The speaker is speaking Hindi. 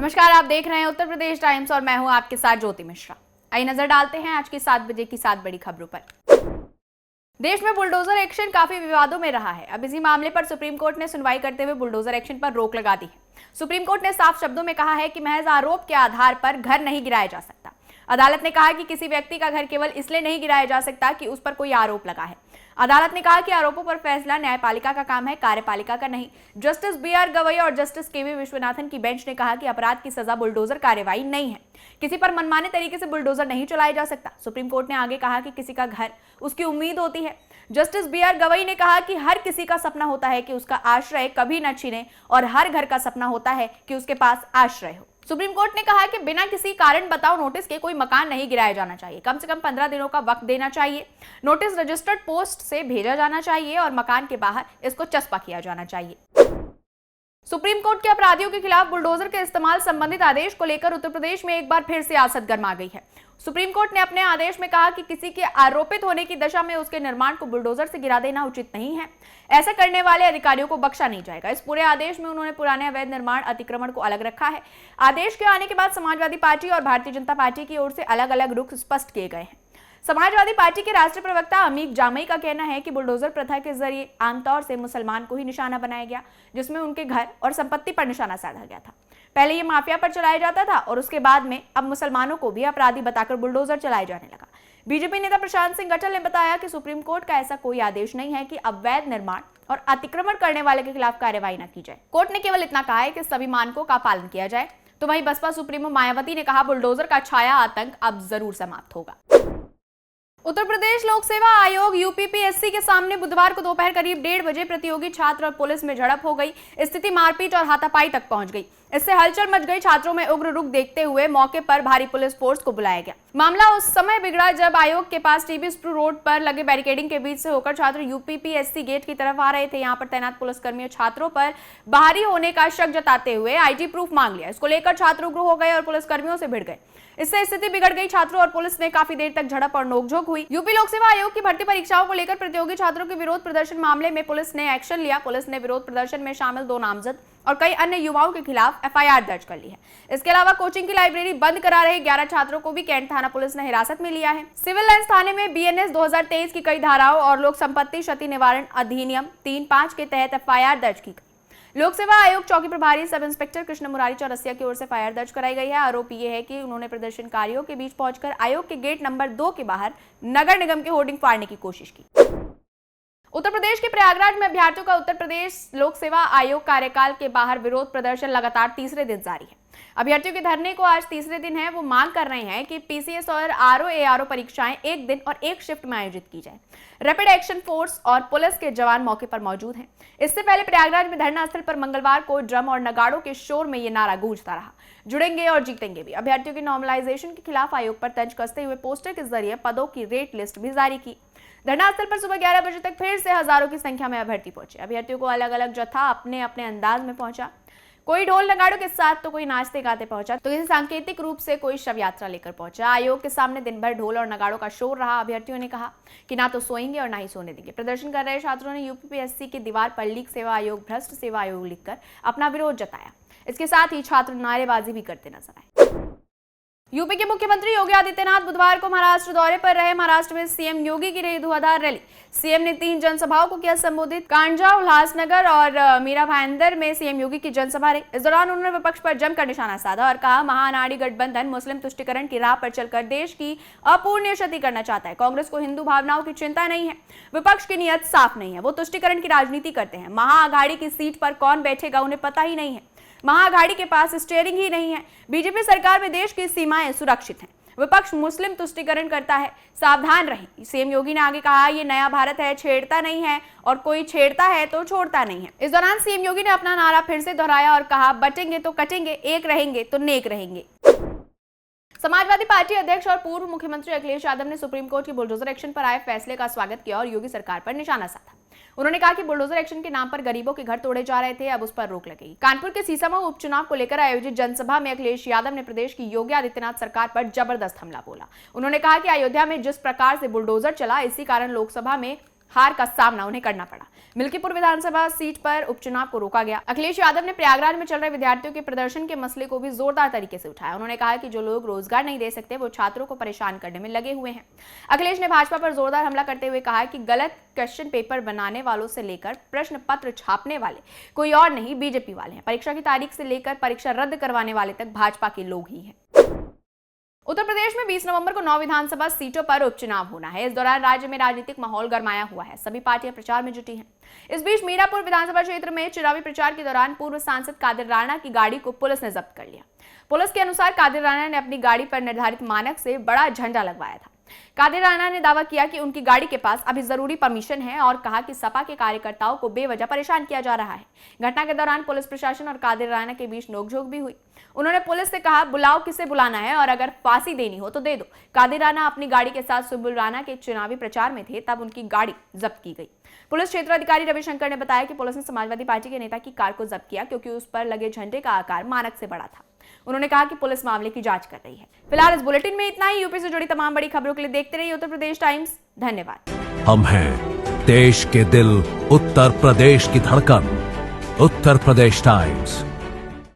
नमस्कार, आप देख रहे हैं उत्तर प्रदेश टाइम्स और मैं हूं आपके साथ ज्योति मिश्रा। आइए नजर डालते हैं आज की 7 बजे की 7 बड़ी खबरों पर। देश में बुलडोजर एक्शन काफी विवादों में रहा है। अब इसी मामले पर सुप्रीम कोर्ट ने सुनवाई करते हुए बुलडोजर एक्शन पर रोक लगा दी है। सुप्रीम कोर्ट ने साफ शब्दों में कहा है कि महज आरोप के आधार पर घर नहीं गिराया जा सकता। अदालत ने कहा कि किसी व्यक्ति का घर केवल इसलिए नहीं गिराया जा सकता कि उस पर कोई आरोप लगा है। अदालत ने कहा कि आरोपों पर फैसला न्यायपालिका का काम है, कार्यपालिका का नहीं। Justice B R. गवई और जस्टिस के.वी. विश्वनाथन की बेंच ने कहा कि अपराध की सजा बुलडोजर कार्रवाई नहीं है। किसी पर मनमाने तरीके से बुलडोजर नहीं चलाया जा सकता। सुप्रीम कोर्ट ने आगे कहा कि किसी का घर उसकी उम्मीद होती है। Justice B R. गवई ने कहा कि हर किसी का सपना होता है कि उसका आश्रय कभी न छीने और हर घर का सपना होता है कि उसके पास आश्रय हो। सुप्रीम कोर्ट ने कहा कि बिना किसी कारण बताओ नोटिस के कोई मकान नहीं गिराया जाना चाहिए। कम से कम 15 दिनों का वक्त देना चाहिए। नोटिस रजिस्टर्ड पोस्ट से भेजा जाना चाहिए और मकान के बाहर इसको चस्पा किया जाना चाहिए। सुप्रीम कोर्ट के अपराधियों के खिलाफ बुलडोजर के इस्तेमाल संबंधित आदेश को लेकर उत्तर प्रदेश में एक बार फिर सियासत गर्मा गई है। सुप्रीम कोर्ट ने अपने आदेश में कहा कि किसी के आरोपित होने की दशा में उसके निर्माण को बुलडोजर से गिरा देना उचित नहीं है। ऐसा करने वाले अधिकारियों को बख्शा नहीं जाएगा। इस पूरे आदेश में उन्होंने पुराने अवैध निर्माण अतिक्रमण को अलग रखा है। आदेश के आने के बाद समाजवादी पार्टी और भारतीय जनता पार्टी की ओर से अलग अलग रुख स्पष्ट किए गए हैं। समाजवादी पार्टी के राष्ट्रीय प्रवक्ता अमीक जामई का कहना है कि बुलडोजर प्रथा के जरिए आमतौर से मुसलमान को ही निशाना बनाया गया, जिसमें उनके घर और संपत्ति पर निशाना साधा गया था। पहले ये माफिया पर चलाया जाता था और उसके बाद में अब मुसलमानों को भी अपराधी बताकर बुलडोजर चलाए जाने लगा। बीजेपी नेता प्रशांत सिंह गठल ने बताया कि सुप्रीम कोर्ट का ऐसा कोई आदेश नहीं है कि अवैध निर्माण और अतिक्रमण करने वाले के खिलाफ कार्रवाई न की जाए। कोर्ट ने केवल इतना कहा है कि सभी मानकों का पालन किया जाए। तो वहीं बसपा सुप्रीमो मायावती ने कहा बुलडोजर का छाया आतंक अब जरूर समाप्त होगा। उत्तर प्रदेश लोक सेवा आयोग यूपीपीएससी के सामने बुधवार को दोपहर करीब 1:30 बजे प्रतियोगी छात्र और पुलिस में झड़प हो गई। स्थिति मारपीट और हाथापाई तक पहुंच गई। इससे हलचल मच गई। छात्रों में उग्र रुख देखते हुए मौके पर भारी पुलिस फोर्स को बुलाया गया। मामला उस समय बिगड़ा जब आयोग के पास टीबी स्प्रू रोड पर लगे बैरिकेडिंग के बीच से होकर छात्र यूपीपीएससी गेट की तरफ आ रहे थे। यहाँ पर तैनात पुलिसकर्मियों छात्रों पर बाहरी होने का शक जताते हुए आईटी प्रूफ मांग लिया। इसको लेकर छात्र उग्र हो गए और पुलिसकर्मियों से भिड़ गए। इससे स्थिति बिगड़ गई। छात्रों और पुलिस में काफी देर तक झड़प और नोकझोंक हुई। यूपी लोक सेवा आयोग की भर्ती परीक्षाओं को लेकर प्रतियोगी छात्रों के विरोध प्रदर्शन मामले में पुलिस ने एक्शन लिया। पुलिस ने विरोध प्रदर्शन में शामिल 2 नामजद और कई अन्य युवाओं के खिलाफ एफआईआर दर्ज कर ली है। इसके अलावा कोचिंग की लाइब्रेरी बंद करा रहे 11 छात्रों को भी कैंट थाना पुलिस ने हिरासत में लिया है। सिविल लाइंस थाने में बीएनएस 2023 की कई धाराओं और लोक संपत्ति क्षति निवारण अधिनियम 3(5) के तहत एफआईआर दर्ज की गई। लोक सेवा आयोग चौकी प्रभारी सब इंस्पेक्टर कृष्ण मुरारी चौरसिया की ओर से एफआईआर दर्ज कराई गई है। आरोप ये है कि उन्होंने प्रदर्शनकारियों के बीच पहुंचकर आयोग के गेट नंबर 2 के बाहर नगर निगम के होर्डिंग फाड़ने की कोशिश की। उत्तर प्रदेश के प्रयागराज में अभ्यर्थियों का उत्तर प्रदेश लोक सेवा आयोग कार्यकाल के बाहर विरोध प्रदर्शन लगातार तीसरे दिन जारी है। अभ्यर्थियों के धरने को आज तीसरे दिन है। वो मांग कर रहे हैं कि पीसीएस और आरओ-एआरओ परीक्षाएं एक दिन और एक शिफ्ट में आयोजित की जाए। रैपिड एक्शन फोर्स और पुलिस के जवान मौके पर मौजूद हैं। इससे पहले प्रयागराज में धरना स्थल पर मंगलवार को ड्रम और नगाड़ों के शोर में ये नारा गूंजता रहा, जुड़ेंगे और जीतेंगे भी। अभ्यर्थियों की नॉर्मलाइजेशन के खिलाफ आयोग पर तंज कसते हुए पोस्टर के जरिए पदों की रेट लिस्ट भी जारी की। धरना स्थल पर सुबह 11 बजे तक फिर से हजारों की संख्या में अभ्यर्थी पहुंचे। अभ्यर्थियों को अलग अलग जत्था अपने अपने अंदाज में पहुंचा। कोई ढोल नगाड़ों के साथ तो कोई नाचते गाते पहुंचा, तो किसी सांकेतिक रूप से कोई शव यात्रा लेकर पहुंचा। आयोग के सामने दिन भर ढोल और नगाड़ों का शोर रहा। अभ्यर्थियों ने कहा कि ना तो सोएंगे और ना ही सोने देंगे। प्रदर्शन कर रहे छात्रों ने यूपीपीएससी की दीवार पर लीक सेवा आयोग, भ्रष्ट सेवा आयोग लिखकर अपना विरोध जताया। इसके साथ ही छात्र नारेबाजी भी करते नजर आए। यूपी के मुख्यमंत्री योगी आदित्यनाथ बुधवार को महाराष्ट्र दौरे पर रहे। महाराष्ट्र में सीएम योगी की रही धुआंधार रैली। सीएम ने 3 जनसभाओं को किया संबोधित। कांजा, उल्लासनगर और मीरा भाईंदर में सीएम योगी की जनसभा रही। इस दौरान उन्होंने विपक्ष पर जमकर निशाना साधा और कहा महानाड़ी गठबंधन मुस्लिम तुष्टिकरण की राह पर चलकर देश की अपूर्णीय क्षति करना चाहता है। कांग्रेस को हिंदू भावनाओं की चिंता नहीं है। विपक्ष की नीयत साफ नहीं है। वो तुष्टिकरण की राजनीति करते हैं। महाआघाड़ी की सीट पर कौन बैठेगा उन्हें पता ही नहीं है। महाआघाड़ी के पास स्टीयरिंग ही नहीं है। बीजेपी सरकार में देश की सीमाएं सुरक्षित हैं। विपक्ष मुस्लिम तुष्टिकरण करता है, सावधान रहें। सीएम योगी ने आगे कहा ये नया भारत है, छेड़ता नहीं है और कोई छेड़ता है तो छोड़ता नहीं है। इस दौरान सीएम योगी ने अपना नारा फिर से दोहराया और कहा बटेंगे तो कटेंगे, एक रहेंगे तो नेक रहेंगे। समाजवादी पार्टी अध्यक्ष और पूर्व मुख्यमंत्री अखिलेश यादव ने सुप्रीम कोर्ट की बुलडोजर एक्शन पर आए फैसले का स्वागत किया और योगी सरकार पर निशाना साधा। उन्होंने कहा कि बुलडोजर एक्शन के नाम पर गरीबों के घर तोड़े जा रहे थे, अब उस पर रोक लगेगी। कानपुर के सीसामऊ उपचुनाव को लेकर आयोजित जनसभा में अखिलेश यादव ने प्रदेश की योगी आदित्यनाथ सरकार पर जबरदस्त हमला बोला। उन्होंने कहा कि अयोध्या में जिस प्रकार से बुलडोजर चला, इसी कारण लोकसभा में हार का सामना उन्हें करना पड़ा। मिल्कीपुर विधानसभा सीट पर उपचुनाव को रोका गया। अखिलेश यादव ने प्रयागराज में चल रहे विद्यार्थियों के प्रदर्शन के मसले को भी जोरदार तरीके से उठाया। उन्होंने कहा कि जो लोग रोजगार नहीं दे सकते वो छात्रों को परेशान करने में लगे हुए हैं। अखिलेश ने भाजपा पर जोरदार हमला करते हुए कहा कि गलत क्वेश्चन पेपर बनाने वालों से लेकर प्रश्न पत्र छापने वाले कोई और नहीं, बीजेपी वाले हैं। परीक्षा की तारीख से लेकर परीक्षा रद्द करवाने वाले तक भाजपा के लोग ही हैं। उत्तर प्रदेश में 20 नवंबर को 9 विधानसभा सीटों पर उपचुनाव होना है। इस दौरान राज्य में राजनीतिक माहौल गरमाया हुआ है। सभी पार्टियां प्रचार में जुटी हैं। इस बीच मीरापुर विधानसभा क्षेत्र में चुनावी प्रचार के दौरान पूर्व सांसद कादिर राणा की गाड़ी को पुलिस ने जब्त कर लिया। पुलिस के अनुसार कादिर राणा ने अपनी गाड़ी पर निर्धारित मानक से बड़ा झंडा लगवाया था। कादिर राणा ने दावा किया कि उनकी गाड़ी के पास अभी जरूरी परमिशन है और कहा कि सपा के कार्यकर्ताओं को बेवजह परेशान किया जा रहा है। घटना के दौरान पुलिस प्रशासन और कादिर राणा के बीच नोकझोंक भी हुई। उन्होंने पुलिस से कहा, बुलाओ किसे बुलाना है और अगर फांसी देनी हो तो दे दो। कादिर राणा अपनी गाड़ी के साथ सुबुल राणा के चुनावी प्रचार में थे, तब उनकी गाड़ी जब्त की गई। पुलिस क्षेत्राधिकारी रविशंकर ने बताया कि पुलिस ने समाजवादी पार्टी के नेता की कार को जब्त किया क्योंकि उस पर लगे झंडे का आकार मानक से बड़ा था। उन्होंने कहा कि पुलिस मामले की जांच कर रही है। फिलहाल इस बुलेटिन में इतना ही। यूपी से जुड़ी तमाम बड़ी खबरों के लिए देखते रहिए उत्तर प्रदेश टाइम्स। धन्यवाद। हम हैं देश के दिल, उत्तर प्रदेश की धड़कन, उत्तर प्रदेश टाइम्स।